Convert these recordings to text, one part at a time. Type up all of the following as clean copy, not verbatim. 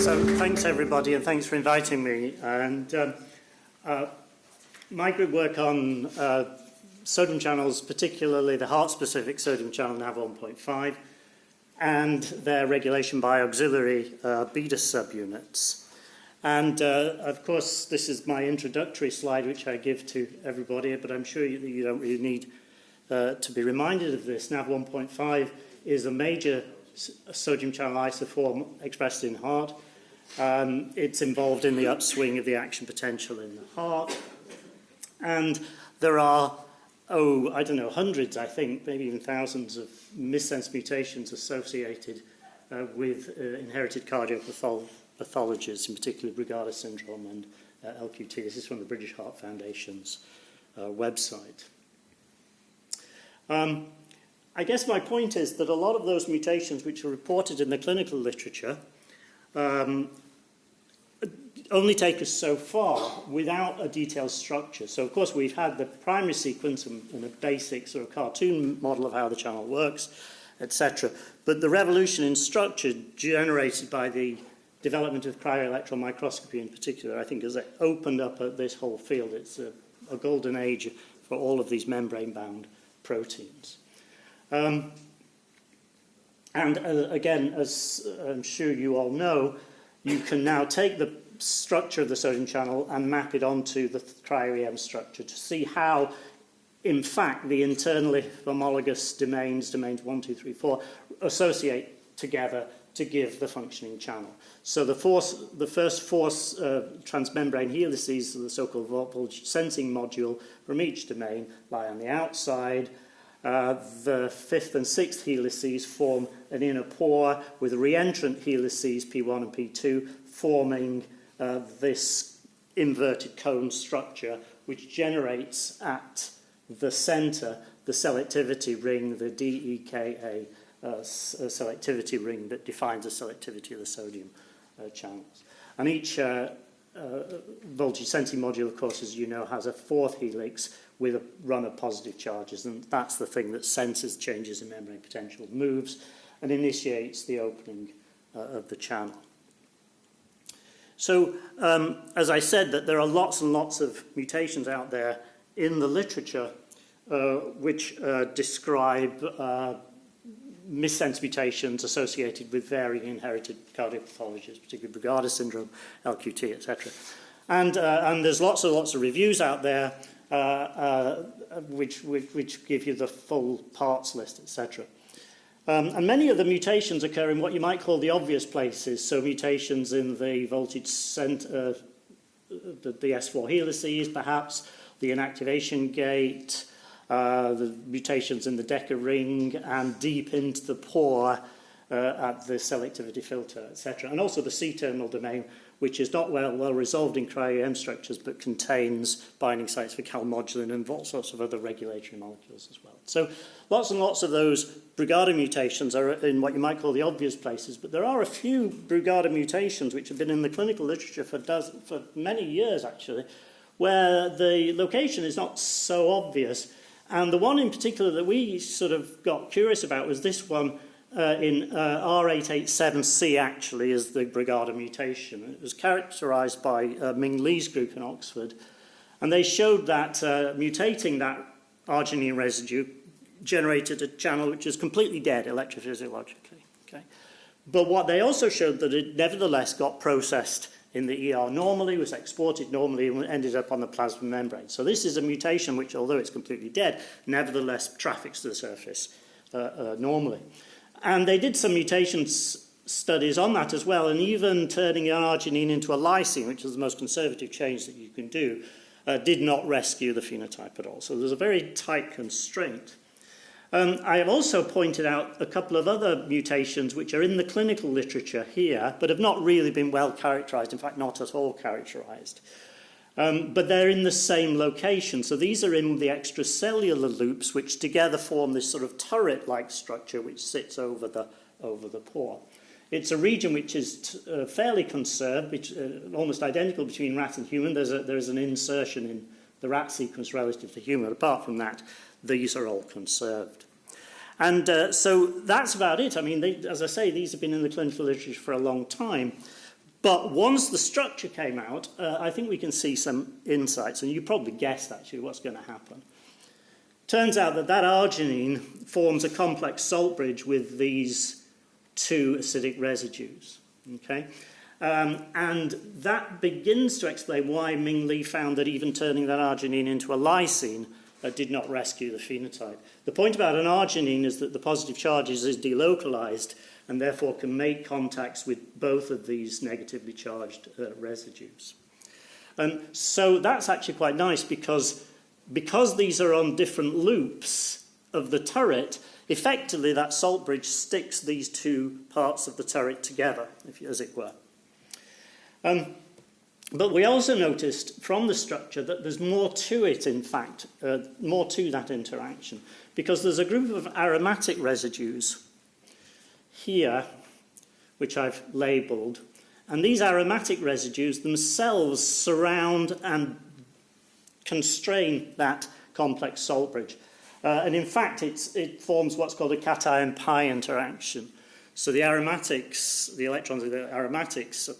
So thanks everybody, and thanks for inviting me. And my group work on sodium channels, particularly the heart-specific sodium channel NaV1.5, and their regulation by auxiliary beta subunits. And of course, this is my introductory slide, which I give to everybody, but I'm sure you don't really need to be reminded of this. NaV1.5 is a major sodium channel isoform expressed in heart. It's involved in the upswing of the action potential in the heart. And there are, I don't know, hundreds, I think, maybe even thousands of missense mutations associated with inherited cardiopathologies, in particular Brugada syndrome and LQT. This is from the British Heart Foundation's website. I guess my point is that a lot of those mutations which are reported in the clinical literature only take us so far without a detailed structure. So, of course, we've had the primary sequence and a basic sort of cartoon model of how the channel works, etc. But the revolution in structure generated by the development of cryo-electron microscopy in particular, I think, has opened up this whole field. It's a golden age for all of these membrane-bound proteins. Again, as I'm sure you all know, you can now take the structure of the sodium channel and map it onto the cryo-EM structure to see how, in fact, the internally homologous domains 1, 2, 3, 4, associate together to give the functioning channel. So the first four transmembrane helices, the so-called voltage sensing module from each domain, lie on the outside. The fifth and sixth helices form an inner pore with reentrant helices P1 and P2 forming this inverted cone structure, which generates at the center the selectivity ring, the DEKA selectivity ring that defines the selectivity of the sodium channels. And each voltage sensing module, of course, as you know, has a fourth helix with a run of positive charges, and that's the thing that senses changes in membrane potential, moves, and initiates the opening of the channel. So, as I said, that there are lots and lots of mutations out there in the literature which describe missense mutations associated with varying inherited cardiopathologies, particularly Brugada syndrome, LQT, etc. And there's lots and lots of reviews out there which give you the full parts list, etc. And many of the mutations occur in what you might call the obvious places, so mutations in the voltage center, the S4 helices, perhaps, the inactivation gate, the mutations in the Decker ring, and deep into the pore at the selectivity filter, etc. And also the C-terminal domain, which is not well resolved in cryo-EM structures, but contains binding sites for calmodulin and all sorts of other regulatory molecules as well. So lots and lots of those Brugada mutations are in what you might call the obvious places, but there are a few Brugada mutations which have been in the clinical literature for many years, actually, where the location is not so obvious. And the one in particular that we sort of got curious about was this one in R887C, actually, is the Brugada mutation. It was characterized by Ming Lee's group in Oxford. And they showed that mutating that arginine residue generated a channel which is completely dead electrophysiologically. Okay? But what they also showed that it nevertheless got processed in the ER normally, was exported normally, and ended up on the plasma membrane. So this is a mutation which, although it's completely dead, nevertheless traffics to the surface normally. And they did some mutation studies on that as well, and even turning an arginine into a lysine, which is the most conservative change that you can do, did not rescue the phenotype at all. So there's a very tight constraint. I have also pointed out a couple of other mutations which are in the clinical literature here, but have not really been well characterized, in fact, not at all characterized. But they're in the same location. So these are in the extracellular loops, which together form this sort of turret-like structure which sits over the pore. It's a region which is fairly conserved, almost identical between rat and human. There's an insertion in the rat sequence relative to human. Apart from that, these are all conserved. And so that's about it. I mean, as I say, these have been in the clinical literature for a long time. But once the structure came out, I think we can see some insights, and you probably guessed actually what's going to happen. Turns out that that arginine forms a complex salt bridge with these two acidic residues. Okay? And that begins to explain why Ming Li found that even turning that arginine into a lysine did not rescue the phenotype. The point about an arginine is that the positive charges is delocalized and therefore can make contacts with both of these negatively charged residues. And so that's actually quite nice because these are on different loops of the turret, effectively that salt bridge sticks these two parts of the turret together, as it were. But we also noticed from the structure that there's more to it, in fact, more to that interaction, because there's a group of aromatic residues here, which I've labelled, and these aromatic residues themselves surround and constrain that complex salt bridge. And in fact, it forms what's called a cation-pi interaction. So the aromatics, the electrons of the aromatics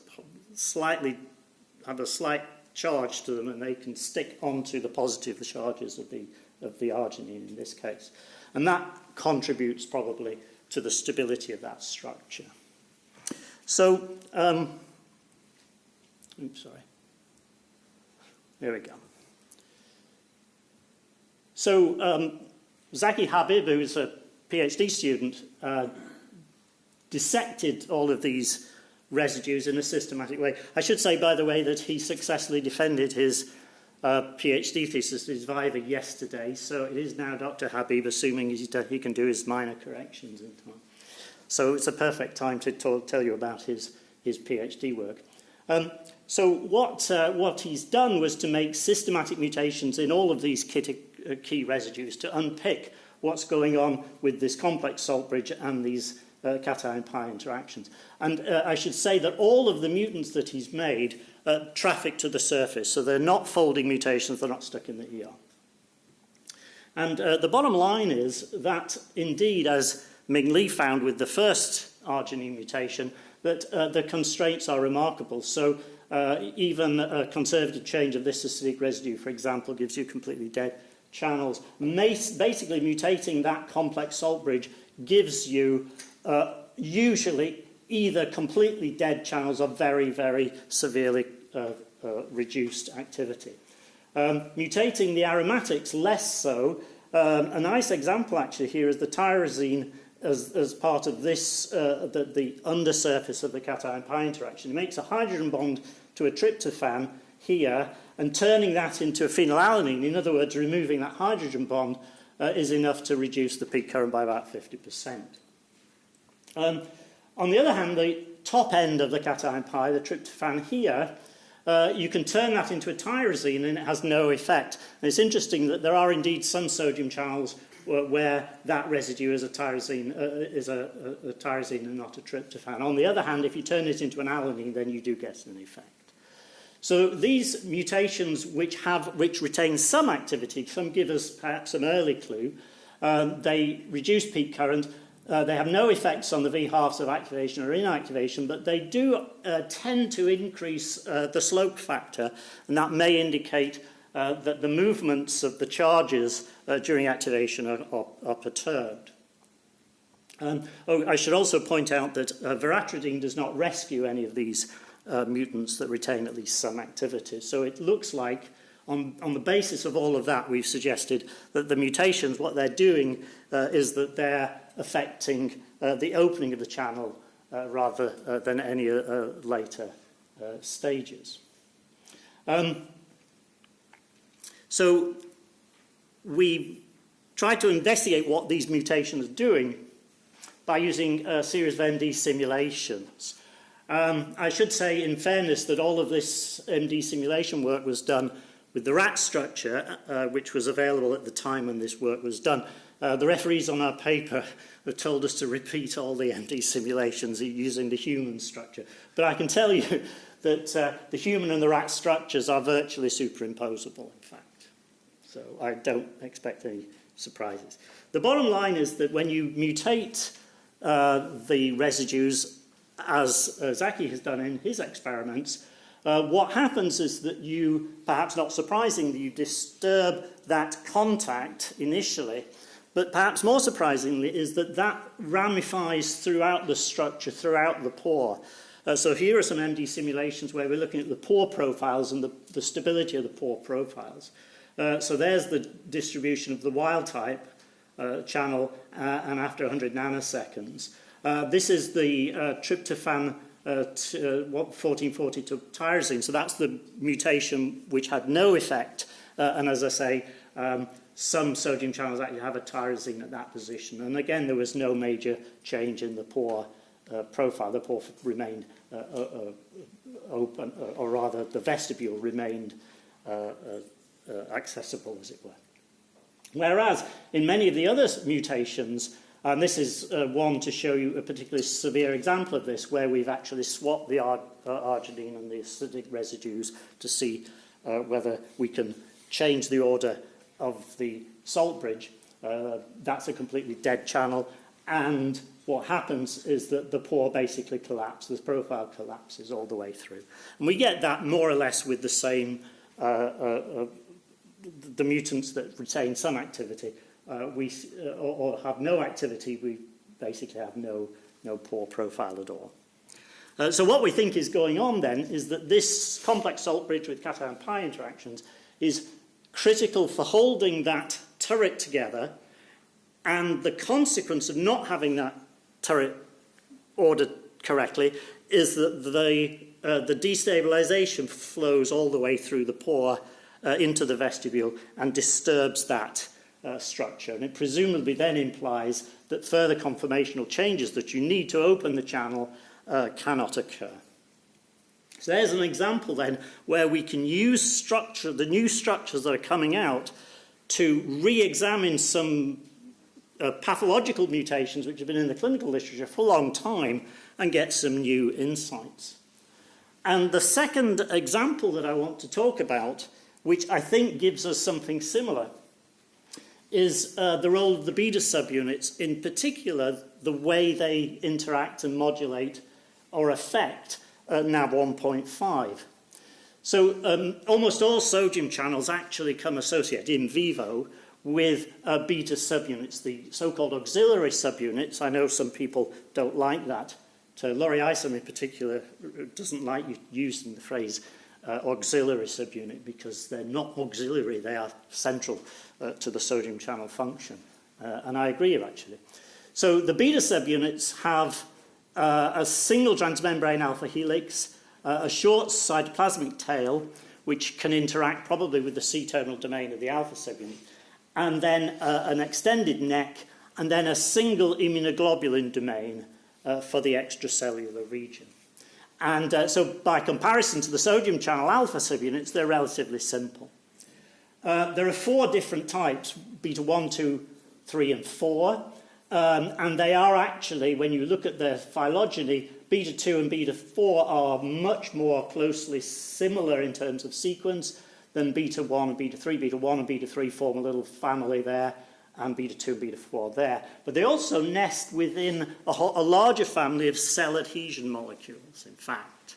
have a slight charge to them, and they can stick onto the positive charges of the arginine in this case. And that contributes probably to the stability of that structure. So, oops, sorry. There we go. So, Zaki Habib, who's a PhD student, dissected all of these residues in a systematic way. I should say, by the way, that he successfully defended his PhD thesis, his viva, yesterday, so it is now Dr. Habib, assuming he can do his minor corrections in time. So it's a perfect time to tell you about his PhD work. So what he's done was to make systematic mutations in all of these key residues to unpick what's going on with this complex salt bridge and these cation-pi interactions. And I should say that all of the mutants that he's made traffic to the surface, so they're not folding mutations, they're not stuck in the ER. And the bottom line is that, indeed, as Ming Li found with the first arginine mutation, that the constraints are remarkable. So even a conservative change of this acidic residue, for example, gives you completely dead channels. Basically, mutating that complex salt bridge gives you usually either completely dead channels or very, very severely reduced activity. Mutating the aromatics, less so. A nice example actually here is the tyrosine as part of this, the undersurface of the cation-pi interaction. It makes a hydrogen bond to a tryptophan here, and turning that into a phenylalanine, in other words, removing that hydrogen bond, is enough to reduce the peak current by about 50%. On the other hand, the top end of the cation-pi, the tryptophan here, you can turn that into a tyrosine and it has no effect. And it's interesting that there are indeed some sodium channels where that residue is a tyrosine, and not a tryptophan. On the other hand, if you turn it into an alanine, then you do get an effect. So these mutations which retain some activity, some give us perhaps an early clue. They reduce peak current. They have no effects on the V-halves of activation or inactivation, but they do tend to increase the slope factor, and that may indicate that the movements of the charges during activation are perturbed. I should also point out that veratridine does not rescue any of these mutants that retain at least some activity. So it looks like, on the basis of all of that, we've suggested that the mutations, what they're doing is that they're affecting the opening of the channel rather than any later stages. So we tried to investigate what these mutations are doing by using a series of MD simulations. I should say, in fairness, that all of this MD simulation work was done with the rat structure, which was available at the time when this work was done. The referees on our paper have told us to repeat all the MD simulations using the human structure. But I can tell you that the human and the rat structures are virtually superimposable, in fact. So I don't expect any surprises. The bottom line is that when you mutate the residues as Zaki has done in his experiments, what happens is that you, perhaps not surprisingly, you disturb that contact initially, but perhaps more surprisingly is that that ramifies throughout the structure, throughout the pore. So here are some MD simulations where we're looking at the pore profiles and the stability of the pore profiles. So there's the distribution of the wild type channel and after 100 nanoseconds. This is the tryptophan 1442 tyrosine, so that's the mutation which had no effect, and as I say, some sodium channels actually have a tyrosine at that position, and again there was no major change in the pore profile. The pore remained open, or rather the vestibule remained accessible, as it were. Whereas in many of the other mutations, and this is one to show you a particularly severe example of this, where we've actually swapped the arginine and the acidic residues to see whether we can change the order of the salt bridge. That's a completely dead channel, and what happens is that the pore basically collapses, the profile collapses all the way through. And we get that more or less with the same, the mutants that retain some activity, or have no activity, we basically have no pore profile at all. So what we think is going on then is that this complex salt bridge with cation pi interactions is critical for holding that turret together, and the consequence of not having that turret ordered correctly is that the destabilization flows all the way through the pore into the vestibule and disturbs that structure. And it presumably then implies that further conformational changes that you need to open the channel cannot occur. So there's an example then where we can use the new structures that are coming out to re-examine some pathological mutations which have been in the clinical literature for a long time and get some new insights. And the second example that I want to talk about, which I think gives us something similar, is the role of the beta subunits, in particular the way they interact and modulate or affect NAB 1.5. So almost all sodium channels actually come associated in vivo with beta subunits, the so-called auxiliary subunits. I know some people don't like that. Laurie Isom in particular doesn't like you using the phrase auxiliary subunit because they're not auxiliary, they are central to the sodium channel function. And I agree, actually. So the beta subunits have a single transmembrane alpha helix, a short cytoplasmic tail, which can interact probably with the C-terminal domain of the alpha subunit, and then an extended neck, and then a single immunoglobulin domain for the extracellular region. And so by comparison to the sodium channel alpha subunits, they're relatively simple. There are 4 different types, beta 1, 2, 3, and 4. And they are actually, when you look at their phylogeny, beta 2 and beta 4 are much more closely similar in terms of sequence than beta 1 and beta 3. Beta 1 and beta 3 form a little family there, and beta 2 and beta 4 there. But they also nest within a larger family of cell adhesion molecules, in fact,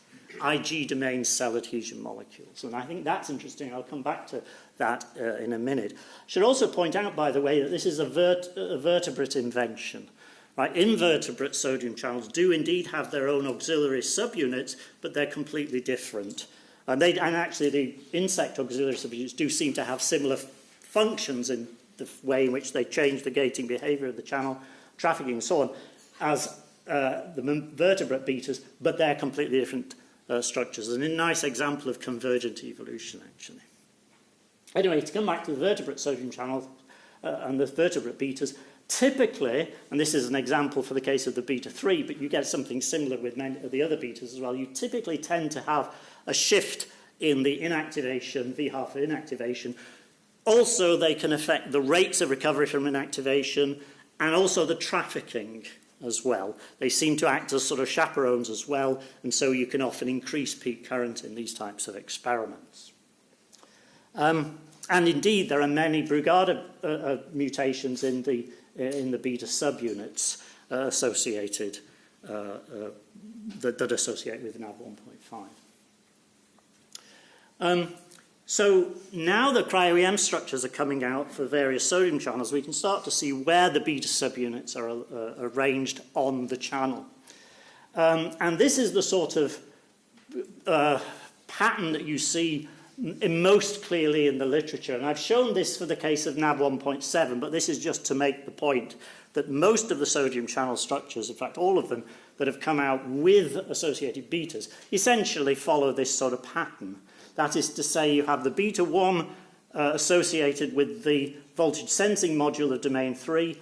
Ig domain cell adhesion molecules. And I think that's interesting. I'll come back to that in a minute. I should also point out, by the way, that this is a vertebrate invention. Right? Invertebrate sodium channels do indeed have their own auxiliary subunits, but they're completely different. And actually the insect auxiliary subunits do seem to have similar functions in the way in which they change the gating behavior of the channel, trafficking and so on, as the vertebrate betas, but they're completely different structures. And a nice example of convergent evolution, actually. Anyway, to come back to the vertebrate sodium channels and the vertebrate betas, typically, and this is an example for the case of the beta 3, but you get something similar with many of the other betas as well, you typically tend to have a shift in the inactivation, V-half inactivation. Also, they can affect the rates of recovery from inactivation and also the trafficking as well. They seem to act as sort of chaperones as well, and so you can often increase peak current in these types of experiments. And indeed, there are many Brugada mutations in the beta subunits associated that associate with NAV 1.5. So now the cryo-EM structures are coming out for various sodium channels, we can start to see where the beta subunits are arranged on the channel. And this is the sort of pattern that you see most clearly in the literature. And I've shown this for the case of NAV 1.7, but this is just to make the point that most of the sodium channel structures, in fact all of them, that have come out with associated betas, essentially follow this sort of pattern. That is to say, you have the beta 1 associated with the voltage sensing module of domain 3,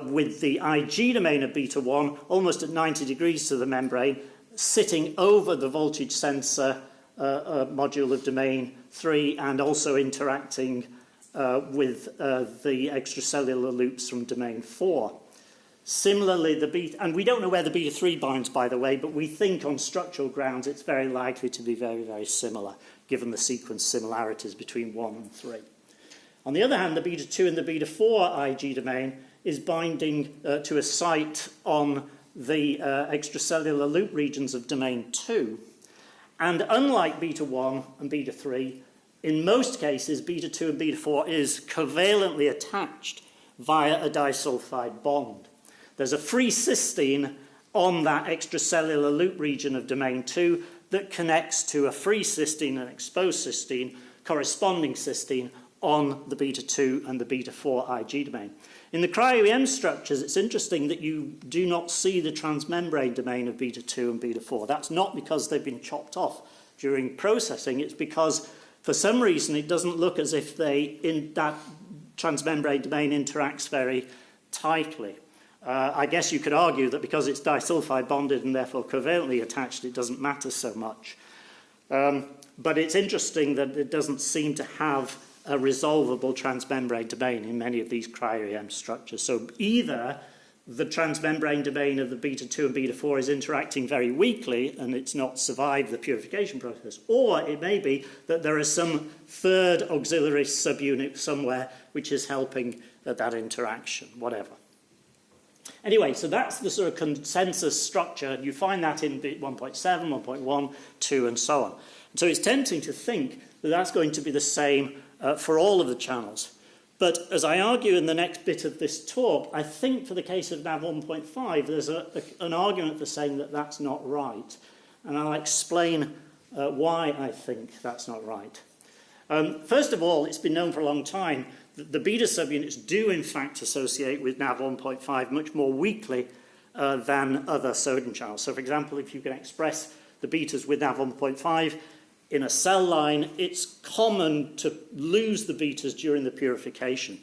with the IG domain of beta 1 almost at 90 degrees to the membrane, sitting over the voltage sensor module of domain 3 and also interacting with the extracellular loops from domain 4. Similarly, the beta, and we don't know where the beta 3 binds, by the way, but we think on structural grounds it's very likely to be very, very similar, given the sequence similarities between 1 and 3. On the other hand, the beta 2 and the beta 4 IG domain is binding to a site on the extracellular loop regions of domain 2. And unlike beta 1 and beta 3, in most cases, beta 2 and beta 4 is covalently attached via a disulfide bond. There's a free cysteine on that extracellular loop region of domain 2 that connects to a free cysteine and exposed cysteine, corresponding cysteine on the beta 2 and the beta 4 IG domain. In the cryo-EM structures, it's interesting that you do not see the transmembrane domain of beta 2 and beta 4. That's not because they've been chopped off during processing. It's because, for some reason, it doesn't look as if that transmembrane domain interacts very tightly. I guess you could argue that because it's disulfide bonded and therefore covalently attached, it doesn't matter so much. But it's interesting that it doesn't seem to have a resolvable transmembrane domain in many of these cryo-EM structures. So either the transmembrane domain of the beta 2 and beta 4 is interacting very weakly and it's not survived the purification process, or it may be that there is some third auxiliary subunit somewhere which is helping that interaction, whatever. Anyway, so that's the sort of consensus structure. You find that in bit 1.7, 1.1, 2, and so on. So it's tempting to think that that's going to be the same for all of the channels. But as I argue in the next bit of this talk, I think for the case of NAV 1.5, there's an argument for saying that that's not right. And I'll explain why I think that's not right. First of all, it's been known for a long time that the beta subunits do in fact associate with NAV 1.5 much more weakly than other sodium channels. So for example, if you can express the betas with NAV 1.5 in a cell line, it's common to lose the betas during the purification.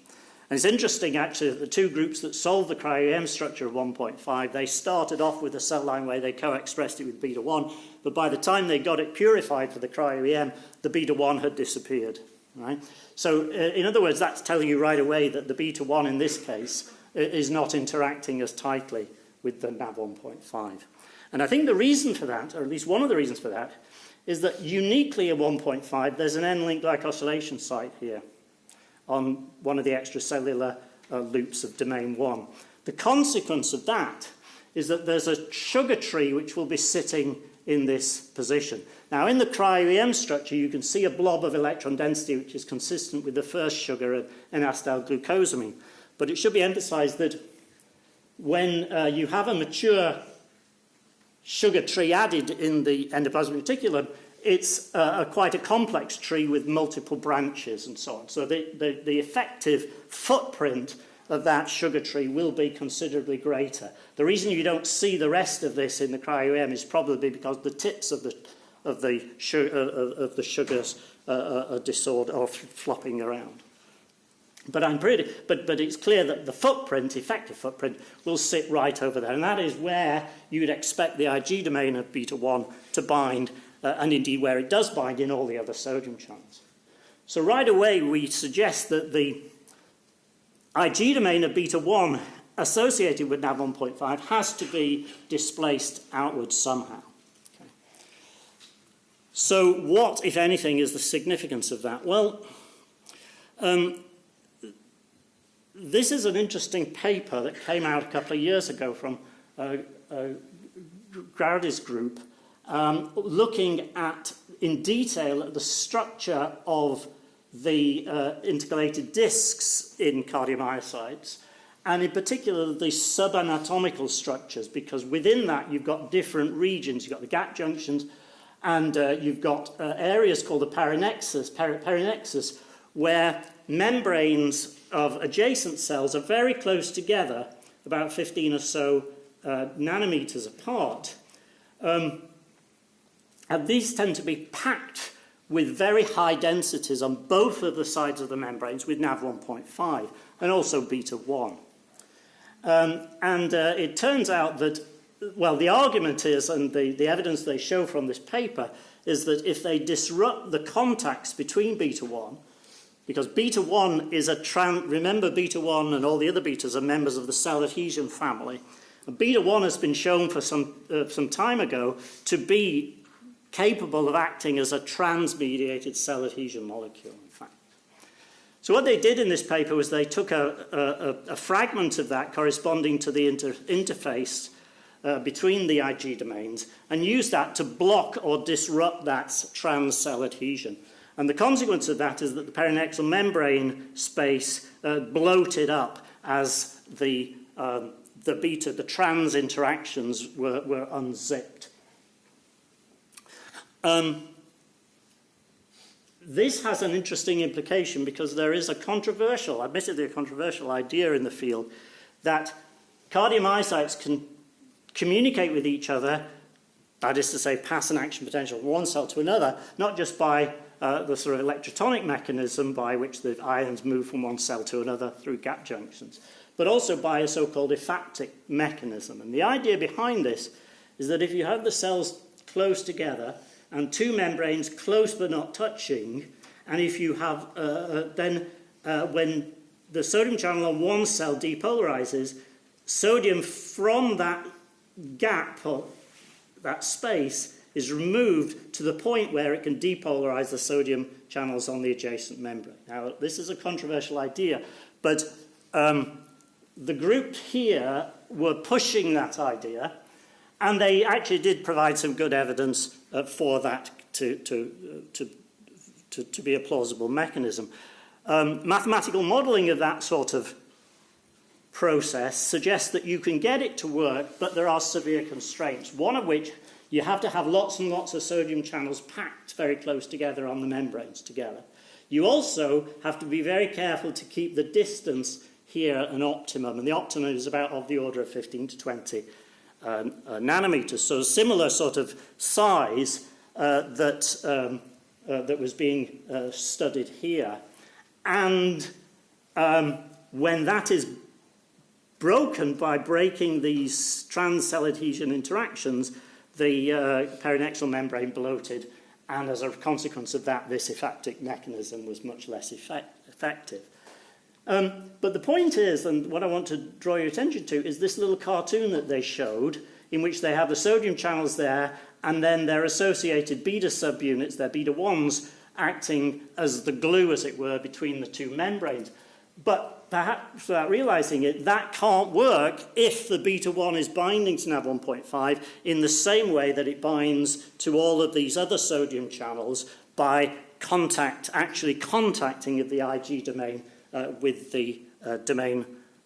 And it's interesting actually that the two groups that solved the cryo-EM structure of 1.5, they started off with a cell line where they co-expressed it with beta 1, but by the time they got it purified for the cryo-EM, the beta 1 had disappeared. Right? So in other words, that's telling you right away that the beta 1 in this case is not interacting as tightly with the NAV 1.5. And I think the reason for that, or at least one of the reasons for that, is that uniquely in 1.5, there's an N-link glycosylation site here on one of the extracellular loops of domain 1. The consequence of that is that there's a sugar tree which will be sitting in this position. Now, in the cryo-EM structure, you can see a blob of electron density which is consistent with the first sugar of N-acetyl-glucosamine. But it should be emphasized that when you have a mature sugar tree added in the endoplasmic reticulum, it's quite a complex tree with multiple branches and so on. So the effective footprint of that sugar tree will be considerably greater. The reason you don't see the rest of this in the cryo-EM is probably because the tips of the sugars are disordered or flopping around. But it's clear that the footprint, effective footprint, will sit right over there, and that is where you would expect the IG domain of beta 1 to bind, and indeed where it does bind in all the other sodium channels. So right away we suggest that the IG domain of beta 1 associated with NAV 1.5 has to be displaced outwards somehow. Okay. So what, if anything, is the significance of that? Well, this is an interesting paper that came out a couple of years ago from a Graudi's group, looking at, in detail, at the structure of the intercalated discs in cardiomyocytes, and in particular the subanatomical structures, because within that you've got different regions. You've got the gap junctions, and you've got areas called the perinexus, where membranes of adjacent cells are very close together, about 15 or so nanometers apart. And these tend to be packed with very high densities on both of the sides of the membranes with NaV 1.5 and also beta 1. It turns out that, well, the argument is, and the evidence they show from this paper, is that if they disrupt the contacts between beta 1, because beta 1 is remember beta 1 and all the other betas are members of the cell adhesion family. And beta 1 has been shown for some time ago to be capable of acting as a trans-mediated cell adhesion molecule, in fact. So what they did in this paper was they took a fragment of that corresponding to the interface between the Ig domains and used that to block or disrupt that trans-cell adhesion. And the consequence of that is that the perinexal membrane space bloated up as the trans interactions were unzipped. This has an interesting implication because there is admittedly a controversial idea in the field that cardiomyocytes can communicate with each other, that is to say, pass an action potential from one cell to another, not just by the sort of electrotonic mechanism by which the ions move from one cell to another through gap junctions, but also by a so-called ephaptic mechanism. And the idea behind this is that if you have the cells close together and two membranes close but not touching, and if you have when the sodium channel on one cell depolarizes, sodium from that gap or that space is removed to the point where it can depolarize the sodium channels on the adjacent membrane. Now, this is a controversial idea, but the group here were pushing that idea, and they actually did provide some good evidence for that to be a plausible mechanism. Mathematical modeling of that sort of process suggests that you can get it to work, but there are severe constraints, one of which you have to have lots and lots of sodium channels packed very close together on the membranes together. You also have to be very careful to keep the distance here an optimum, and the optimum is about of the order of 15 to 20 nanometers, so a similar sort of size that was being studied here. And when that is broken by breaking these trans-cell adhesion interactions, the perinexal membrane bloated, and as a consequence of that, this ephaptic mechanism was much less effective. But the point is, and what I want to draw your attention to, is this little cartoon that they showed, in which they have the sodium channels there, and then their associated beta subunits, their beta 1s, acting as the glue, as it were, between the two membranes. But perhaps without realizing it, that can't work if the beta 1 is binding to NaV 1.5 in the same way that it binds to all of these other sodium channels by actually contacting of the Ig domain with the domain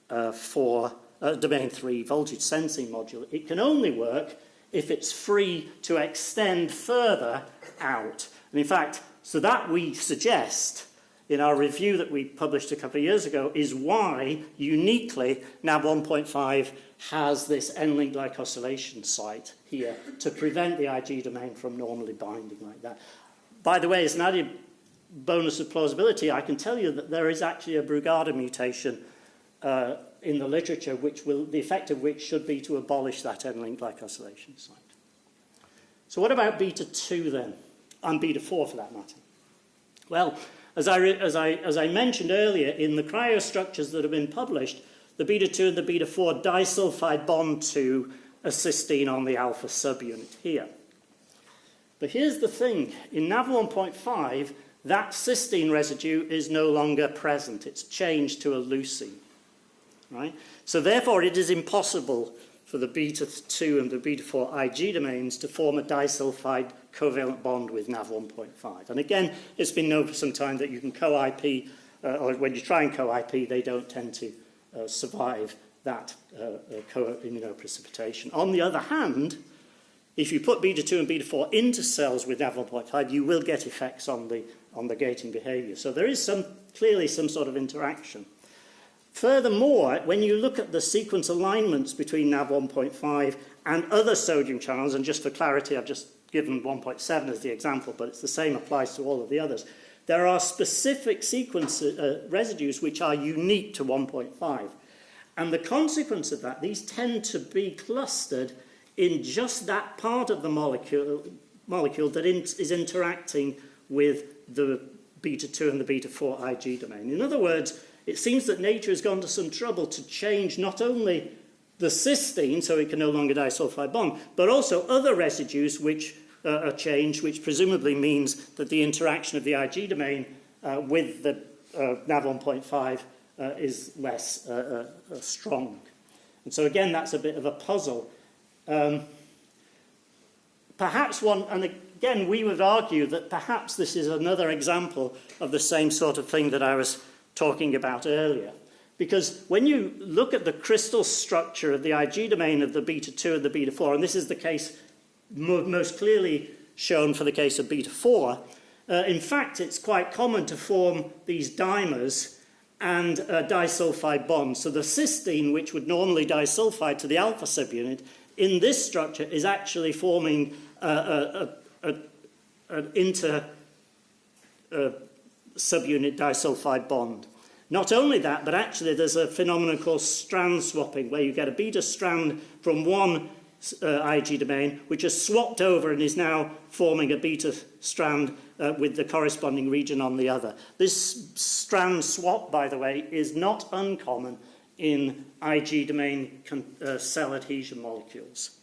3 voltage sensing module. It can only work if it's free to extend further out. And in fact, so that we suggest in our review that we published a couple of years ago is why, uniquely, NaV 1.5 has this N-link glycosylation site here to prevent the Ig domain from normally binding like that. By the way, as an added bonus of plausibility, I can tell you that there is actually a Brugada mutation in the literature, the effect of which should be to abolish that N-link glycosylation site. So what about beta 2 then, and beta 4 for that matter? Well, as I mentioned earlier, in the cryostructures that have been published, the beta 2 and the beta 4 disulfide bond to a cysteine on the alpha subunit here. But here's the thing: in NaV 1.5, that cysteine residue is no longer present. It's changed to a leucine. Right? So therefore, it is impossible for the beta 2 and the beta 4 Ig domains to form a disulfide covalent bond with NaV 1.5. And again, it's been known for some time that you can co-IP, or when you try and co-IP, they don't tend to survive that co-immunoprecipitation. On the other hand, if you put beta 2 and beta 4 into cells with NaV 1.5, you will get effects on the gating behavior. So there is clearly some sort of interaction. Furthermore, when you look at the sequence alignments between NaV 1.5 and other sodium channels, and just for clarity, I've just given 1.7 as the example, but it's the same applies to all of the others, there are specific sequence residues which are unique to 1.5. And the consequence of that, these tend to be clustered in just that part of the molecule that is interacting with the beta 2 and the beta 4 Ig domain. In other words, it seems that nature has gone to some trouble to change not only the cysteine, so it can no longer disulfide bond, but also other residues which are changed, which presumably means that the interaction of the Ig domain with the NaV 1.5 is less strong. And so again, that's a bit of a puzzle. Perhaps one, and again, we would argue that perhaps this is another example of the same sort of thing that I was talking about earlier. Because when you look at the crystal structure of the Ig domain of the beta 2 and the beta 4, and this is the case most clearly shown for the case of beta 4, in fact, it's quite common to form these dimers and disulfide bonds. So the cysteine, which would normally disulfide to the alpha subunit, in this structure is actually forming an inter subunit disulfide bond. Not only that, but actually there's a phenomenon called strand swapping, where you get a beta strand from one Ig domain, which has swapped over and is now forming a beta strand with the corresponding region on the other. This strand swap, by the way, is not uncommon in Ig domain cell adhesion molecules.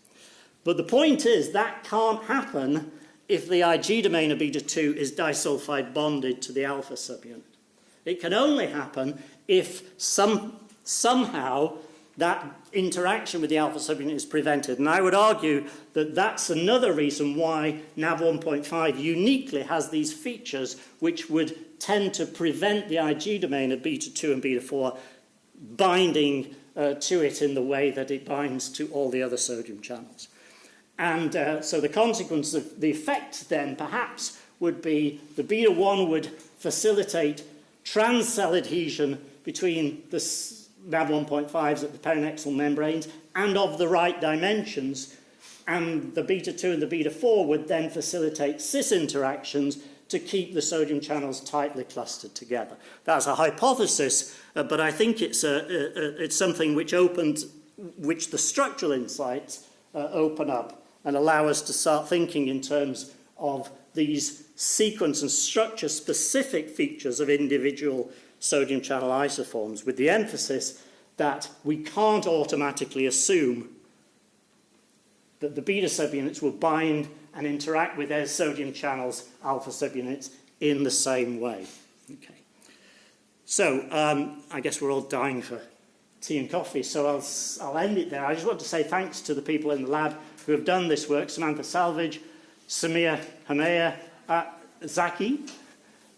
But the point is that can't happen if the Ig domain of beta 2 is disulfide bonded to the alpha subunit. It can only happen if somehow that interaction with the alpha subunit is prevented. And I would argue that that's another reason why NaV 1.5 uniquely has these features which would tend to prevent the Ig domain of beta 2 and beta 4 binding to it in the way that it binds to all the other sodium channels. And so the consequence of the effect then perhaps would be the beta 1 would facilitate trans-cell adhesion between the NaV 1.5s at the peronexal membranes and of the right dimensions, and the beta 2 and the beta 4 would then facilitate cis interactions to keep the sodium channels tightly clustered together. That's a hypothesis, but I think it's something which the structural insights open up and allow us to start thinking in terms of these sequence and structure specific features of individual sodium channel isoforms, with the emphasis that we can't automatically assume that the beta subunits will bind and interact with their sodium channels, alpha subunits, in the same way. Okay. So I guess we're all dying for tea and coffee, so I'll end it there. I just want to say thanks to the people in the lab who have done this work: Samantha Salvage, Samir Hamea, Zaki,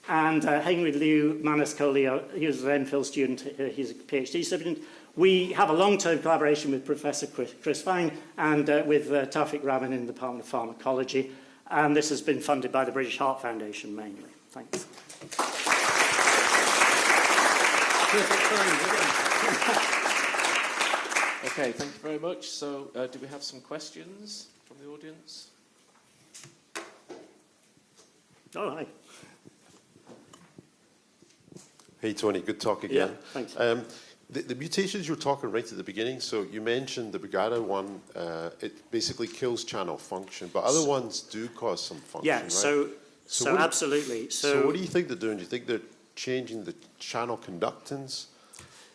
and Henry Liu Manas-Kolio. He was an MPhil student, he's a PhD student. We have a long-term collaboration with Professor Chris Fang and with Tawfiq Rahman in the Department of Pharmacology, and this has been funded by the British Heart Foundation mainly. Thanks. Okay, thank you very much. So, do we have some questions from the audience? Oh, hi. Hey, Tony, good talk again. Yeah, thanks. The mutations you were talking right at the beginning, so you mentioned the Brugada one, it basically kills channel function, but other ones do cause some function, Yeah, right? so absolutely. So what do you think they're doing? Do you think they're changing the channel conductance,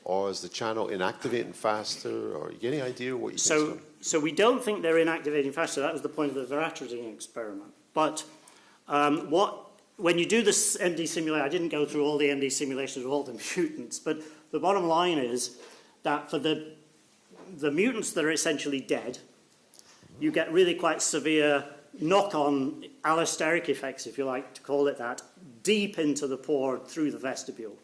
or is the channel inactivating faster, or you get any idea what you think? So we don't think they're inactivating faster. That was the point of the veratridine experiment. But when you do this MD simulation, I didn't go through all the MD simulations of all the mutants, but the bottom line is that for the the mutants that are essentially dead, you get really quite severe knock-on allosteric effects, if you like to call it that, deep into the pore through the vestibule.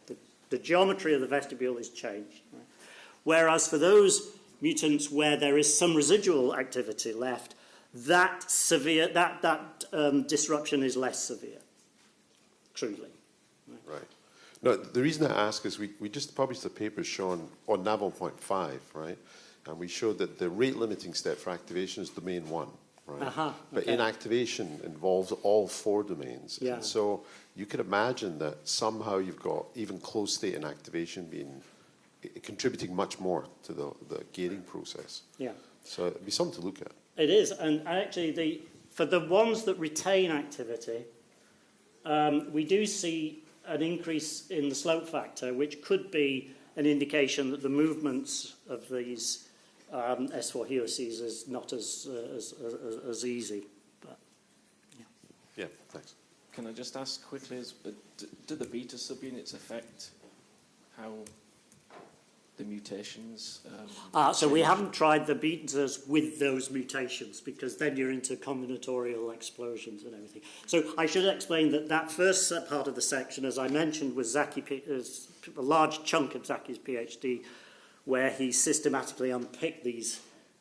The geometry of the vestibule is changed. Right? Whereas for those mutants where there is some residual activity left, that disruption is less severe, truly. Right. No, the reason I ask is we just published a paper showing on NAV 1.5, right? And we showed that the rate limiting step for activation is domain 1, right? But inactivation involves all 4 domains. Yeah. And so you could imagine that somehow you've got even close state inactivation contributing much more to the gating process. Yeah. So it'd be something to look at. It is, and actually for the ones that retain activity, we do see an increase in the slope factor, which could be an indication that the movements of these S4 helices is not as easy. But, Yeah, thanks. Can I just ask quickly, do the beta subunits affect how the mutations... so we haven't tried the betas with those mutations, because then you're into combinatorial explosions and everything. So I should explain that first part of the section, as I mentioned, was a large chunk of Zaki's PhD, where he systematically unpicked these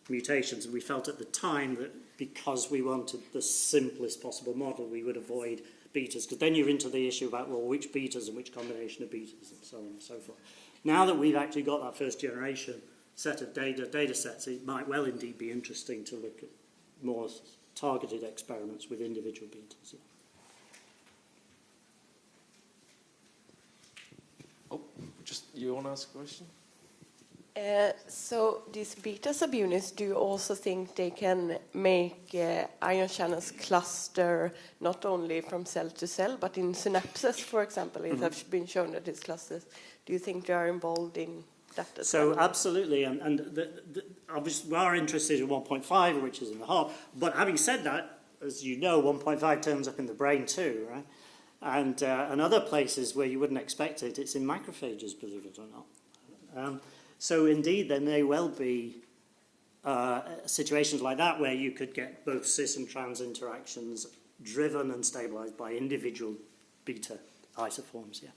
mutations. And we felt at the time that because we wanted the simplest possible model, we would avoid betas, because then you're into the issue about, well, which betas and which combination of betas and so on and so forth. Now that we've actually got that first generation set of data sets, it might well indeed be interesting to look at more targeted experiments with individual betas. Oh, just, you want to ask a question? So these beta subunits, do you also think they can make ion channels cluster not only from cell to cell, but in synapses, for example? It has been shown that these clusters. Do you think they are involved in that as well? So absolutely, and obviously we are interested in 1.5, which is in the heart. But having said that, as you know, 1.5 turns up in the brain too, right? And other places where you wouldn't expect it, it's in macrophages, believe it or not. So indeed, there may well be situations like that where you could get both cis and trans interactions driven and stabilized by individual beta isoforms, yeah.